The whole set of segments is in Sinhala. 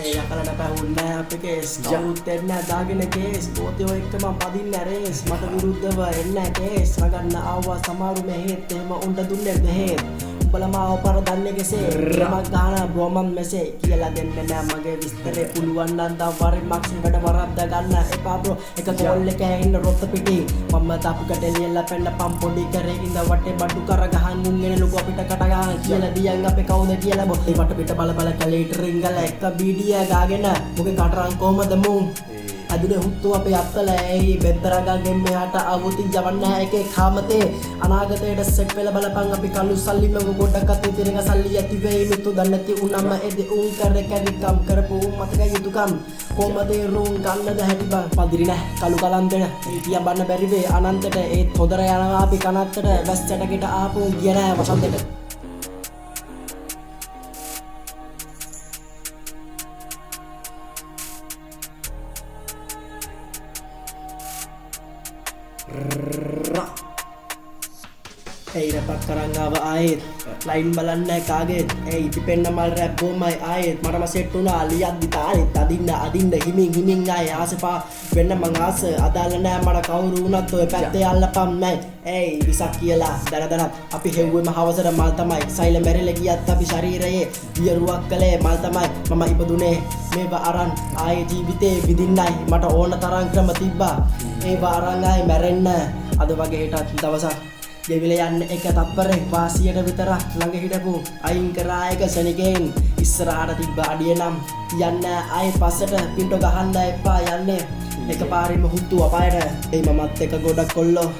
යකලට පැහුන්නේ අපේ කේස් කවුරුත් එන්නේ දාගෙන කේස් පොතේ ඔය එක මම පදින්න රේස් මට විරුද්ධව එන්නේ කේස් නගන්න ආවා සමහරු මෙහෙත් එහෙම උණ්ඩ දුන්නේ මෙහෙත් උඹලා මාව පරදන්නේ කෙසේ මම ගහන බ්‍රොමන් මෙසේ කියලා දෙන්නේ නෑ මගේ විස්තරේ පුළුවන් නම් දා වරින් මක්සින් වැඩ වරද්ද ගන්න එපා බ්‍රෝ එක කෝල් එකේ ඉන්න රොත් පිටි මම තාපුකට එළියලා පෙන්න පම් පොඩි කරේ ඉඳ වටේ බඩු කර ගහන් උන්ගෙන ලොකු අපිට කට ගහන කියලා දියන් අපේ කවුද කියලා බොත්තේ වට පිට බල බල කලීට රින්ගල එක බීඩිය ගාගෙන මොකෙන් කටරන් කොහමද මුන් අදුනේ හුත්තු අපේ අත්තල ඇයි බෙන්තරගාගෙන් මෙහාට අවුති යවන්න එකේ කාමතේ අනාගතයට සෙට් වෙලා බලපන් අපි කළු සල්ලිම ගොඩක් අතේ තිරඟ සල්ලි ඇති වෙයි මිතු දන්නති උනම එද උන් කර කරිකම් කරපු මතක යුතුයකම් කොහමද රුන් ගන්නද හැටි බං පදිරි නැ කළු කලන්තෙන ඊටිය බන්න බැරි වේ අනන්තයට ඒත් හොදර යනවා අපි කනත්තට වැස්සට ගෙට ආපු ගිය නෑ වසන්තෙට Hey rapat karanggawa ayat lain balanda kaget hey dipenna mal rap bomai ayat mara masettuna liat ditalit adinda himing ay asepa wenna man asa adala na mara kawuru unat oy patte allapam mai hey wisak kiyala dana api hewwe mahawasara mal tamai saila merele giyat api shariraye biyaruwak kale mal tamai mama ipodune mewa aran ay jeevithe widinnai mata ona taran krama tibba ewa aran ay marenna ada wage hetත් dawasa ගෙවිල යන්න එක තප්පරේ වාසියට විතරක් ළඟ හිටපු අයින් කරා එක සෙනගෙන් ඉස්සරහට තිබ්බ අඩිය නම් යන්න ආයේ පස්සට පින්ටෝ ගහන්න එපා යන්නේ එකපාරින්ම හුත්තු අපායට එයි මමත් එක ගොඩක් කොල්ලෝ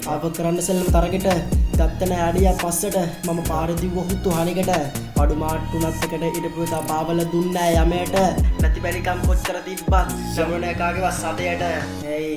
ආව කරන්න සෙල්ලම තරගෙට ගත්තන අඩිය පස්සට මම පාරේ දිව්ව හුත්තු හණෙකට අඩු මාට්ටුනත් එකට ඉඩපු තා පාවල දුන්නේ යමයට නැති බැරිකම් කොච්චර තිබ්බත් ශ්‍රමණ එකාගේ වස් අතයට එයි